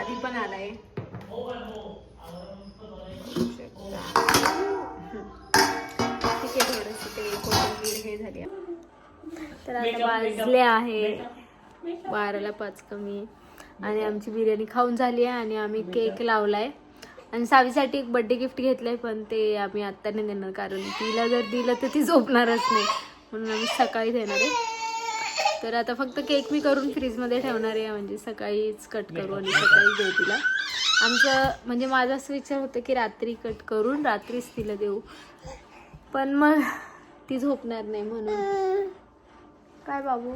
आधी पण आलाय. ठीक आहे, थोडस ते कोथिंबीर हे झाली. तर आता वाजले आहे 12ला 5 कमी आणि आमची बिर्याणी खाऊन झाली आहे आणि आम्ही केक लावलाय आणि सावीसाठी एक बर्थडे गिफ्ट घेतलंय, पण ते आम्ही आत्ता नाही देणार कारण तिला जर दिलं तर ती झोपणारच नाही, म्हणून आम्ही सकाळी देणार आहे. तर आता फक्त केक मी करून फ्रीजमध्ये ठेवणार आहे, म्हणजे सकाळीच कट करू आणि सकाळीच देऊ तिला. आमचं म्हणजे माझा असं विचार होतं की रात्री कट करून रात्रीच तिला देऊ, पण मग ती झोपणार नाही म्हणून. काय बाबू,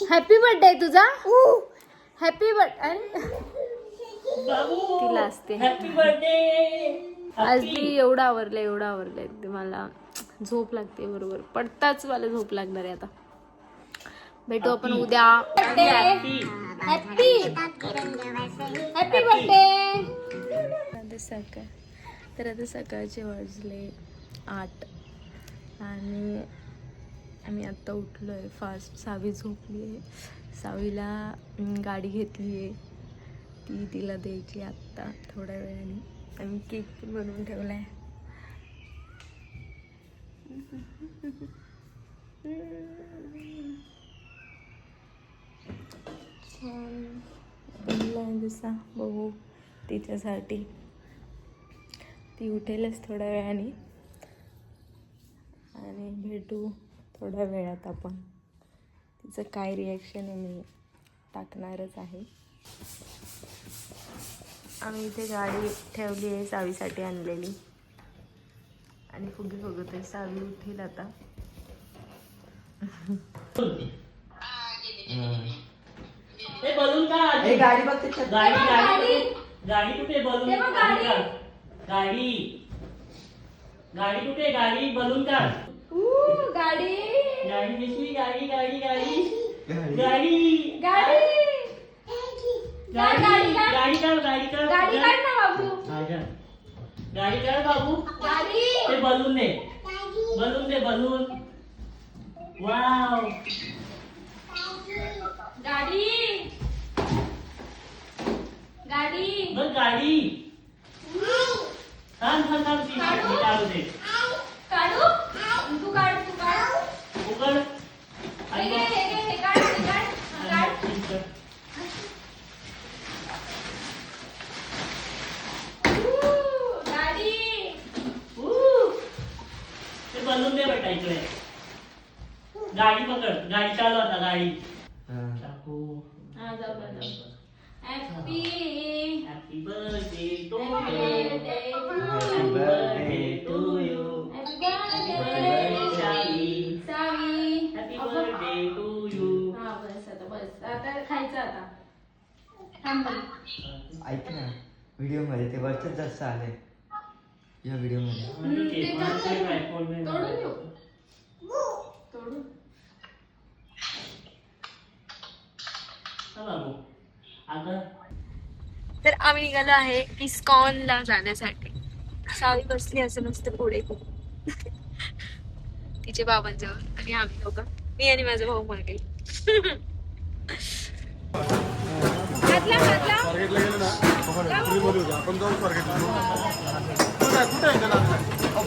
हॅपी बर्थडे तुझा, हॅपी बर्थडे तिला असते. आज मी एवढं आवरलंय ते मला झोप लागते, बरोबर पडताच मला झोप लागणार आहे. आता भेटू आपण उद्या. Happy birthday. सकाळ तर आता सकाळचे वाजले 8 आणि आम्ही आत्ता उठलो आहे फास्ट. सावी झोपली आहे, सावीला गाडी घेतली आहे, ती तिला द्यायची आत्ता थोड्या वेळाने. आम्ही केक पण बनवून ठेवला आहे. छान बनला जसा, बघू तिच्यासाठी. ती उठेलच थोड्या वेळाने आणि भेटू थोड्या वेळात आपण. तिचं काय रिॲक्शन आहे मी टाकणारच आहे. आम्ही इथे गाडी ठेवली आहे सावीसाठी आणलेली आणि फुगे बघत आहे. सावी उठेल आता. गाडी बघ त्याच्यात. गाडी कुठे, बलून गाडी कुठे, गाडी बलून काढ. गाडी गाडी दिसली, गाडी गाडी गाडी गाडी गाडी गाडी गाडी काढ, गाडी काढ, गाडी काढ ना बाबू, गाडी काढ बाबू. गाडी ते बलून दे, बलून दे, बलून. वाव, गाडी गाडी बघ गाडी. थांब थांब थांब, ती काढू दे. काढू, तू काढ उघड. हे काढ. गाडी ते बलून दे बेटा इकडे. गाडी पकड, गाडी चालू आता, गाडी टाकू. Happy happy birthday to you, happy birthday to you. Savi happy birthday to you. हा बस आता खायचं. आता थांब. ऐक ना, व्हिडिओ मध्ये ते वरचंच जास्त आलंय या व्हिडिओ मध्ये. तोडून तर आम्ही निघालो आहे इस्कॉनला जाण्यासाठी. सावी बसली असं नसतं पुढे तिच्या बाबांजवळ आणि आम्ही दोघं, मी आणि माझा भाऊ मागे.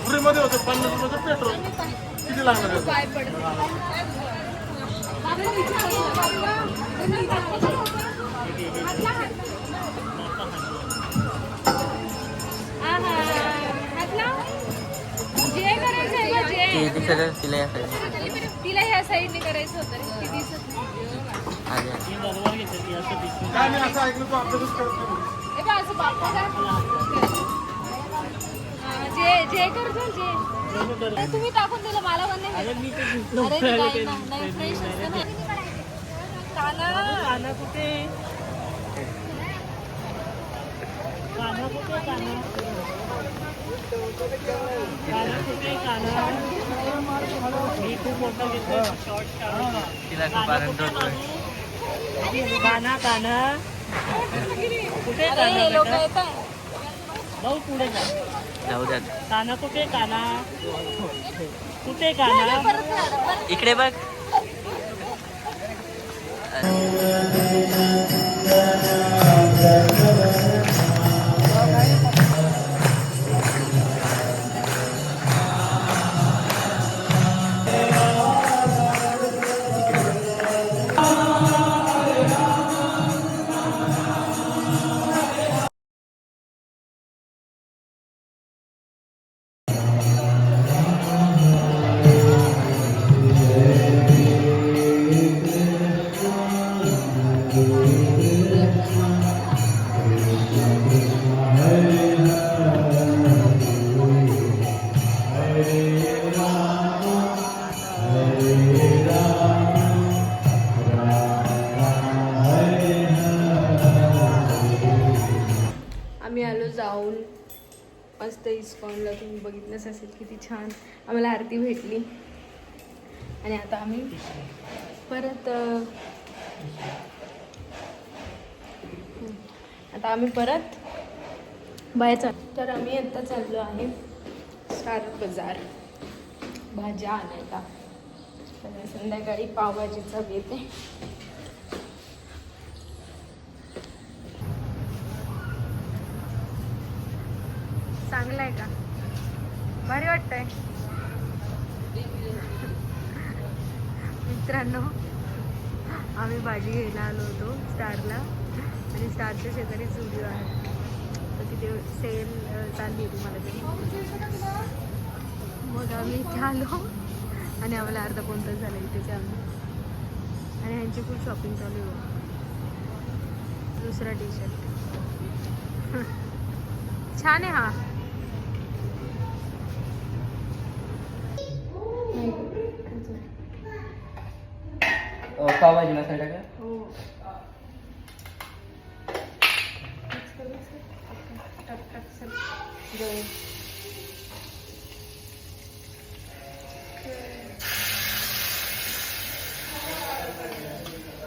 फ्रीमध्ये होतं 50 रुपयाचं पेट्रोल. किती लागणार आहे? पाय पडतो. जे करायचं तिला ह्या साईडने करायचं होतं रे, ती दिसत नाही. काय नाही, असं ऐकलं तू अभ्यासच करत नाही. ए बा असं बाप्पा जे करतो जे तुम्ही टाकून दिलं मला पण नाही. अरे नाही फ्रेश असतं ना. काना कुठे, काना कुठे, काना कुठे, काना. मी खूप मोठा घेतला शॉर्ट काना. काना कुठे, काना लोक येतात भाऊ पुढे जाऊ द्या. काना कुठे, काना कुठे, काना इकडे बघ. आम्ही आलो जाऊन मस्त इस्कॉनला, तुम्ही बघितलंच असेल किती छान आम्हाला आरती भेटली. आणि आता आम्ही परत बाहेर तर आम्ही आता चाललो आहे स्टार बाजार भाज्या आणायला. तर संध्याकाळी पावभाजीचा बेत आहे. चांगलं आहे का? भारी वाटतंय मित्रांनो. आम्ही भाजी घ्यायला आलो होतो स्टारला आणि स्टारच्या शेजारी स्टुडिओ आहे, तर तिथे सेल चालली होती मला तरी. मग आम्ही इथे आलो आणि आम्हाला अर्धा पाऊण तास झाला इथेच आम्ही. आणि ह्यांची खूप शॉपिंग चालू आहे. दुसरा टी शर्ट छान आहे हा. पावभाजी मसाला का?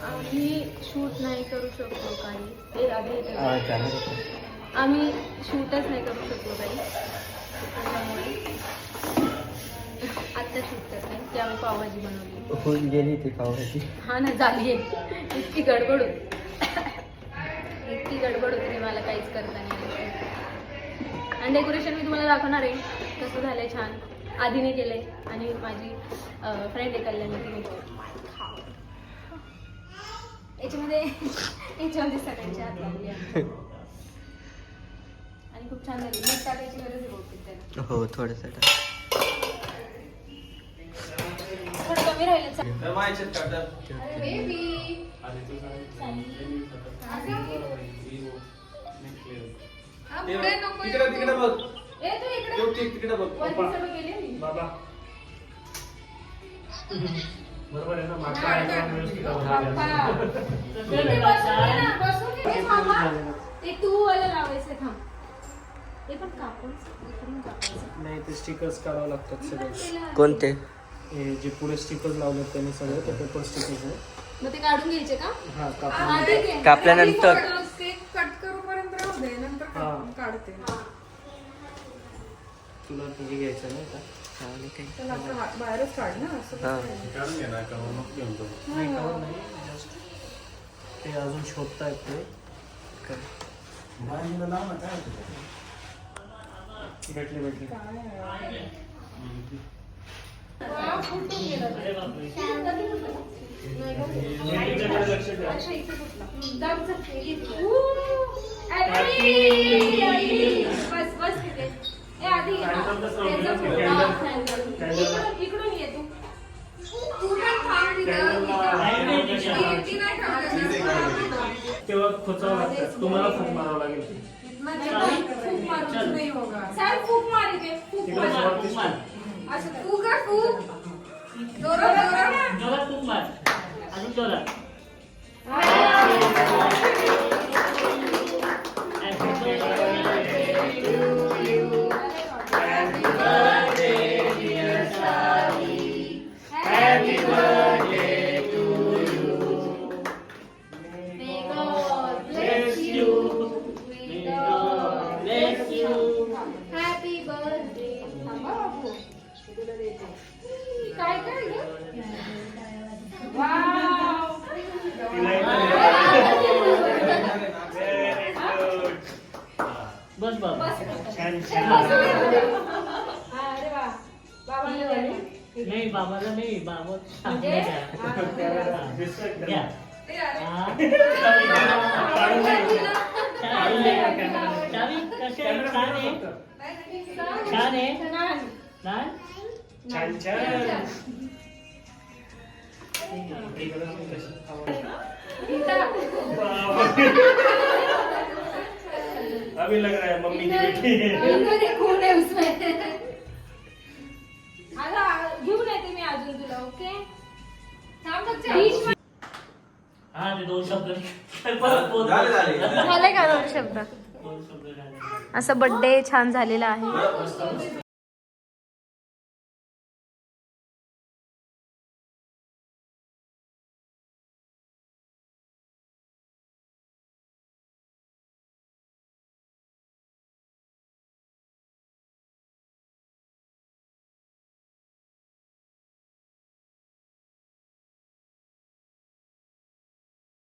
आम्ही शूट नाही करू शकलो काही. ते चालेल. आम्ही शूटच नाही करू शकलो काही, त्याच्यामुळे आत्ता शूट करत नाही की आम्ही पावभाजी बनवली. होऊन गेली ती पावभाजी. हा ना, झाली आहे. इतकी गडबड होती मला काहीच करता नाही. आणि डेकोरेशन मी तुम्हाला दाखवणार आहे कसं झालंय छान. आधीने केलंय आणि माझी फ्रेंड आहे कल्याणी, तिने याच्यामध्ये सगळ्यांची हात लावली आहे. आणि खूप छान झाली. मीठ टाकायची गरज आहे बहुतेक त्याला. हो थोडंसं थोडं कमी राहिलं चालेल. तिकडे बघ. तिकडे बघ. बाबा बरोबर आहे ना. मागच्या व्यवस्थित ते तू वाला लावायचं थांब. ते पण कापून नाही ते स्टिकर्स काढावं लागतात सगळे. कोणते? हे जे पुढे स्टिकर्स लावलेत त्यांनी सगळे ते पेपर स्टिकर्स आहे. मग ते काढून घ्यायचे का? हा हा, कापून ठीक आहे. कापल्यानंतर कट करूपर्यंत राहू दे, नंतर हा. काढते. तुला तुझी घ्यायचं नाही का? त्याला आता बाहेरच काढ ना असं. हां काढून घे ना का मग घेऊन जाऊ. नाही कवर नाही जस्ट ते अजून शोधतायत ते काय. बाईला लाव ना काय होतं. भेटले अरे बापरे. इकडून ये तू. तेव्हा खोचावं लागतात. तुम्हाला फूक मारावं लागेल. फूक मार इथे. फूक तिकडे मार. वरती मार. असं तू का तू जोरात खूप मार. अजून जोरात. काय काय बस बाबा. छान छान. अरे वा. बाबांना द्या. नाही बाबाला नाही. बाबा म्हणजे? घ्या. चावी कशी आहे? छान आहे. छान आहे. छान. छान छान. अभी लग रहा है मम्मी की बेटी है. खून आहे उसमें. आता घेऊन येते मी अजून तुला. ओके हा ते दोन शब्द परत बोल. झाले. झाले का दोन शब्द? दोन शब्द झाले. असं बड्डे छान झालेला आहे.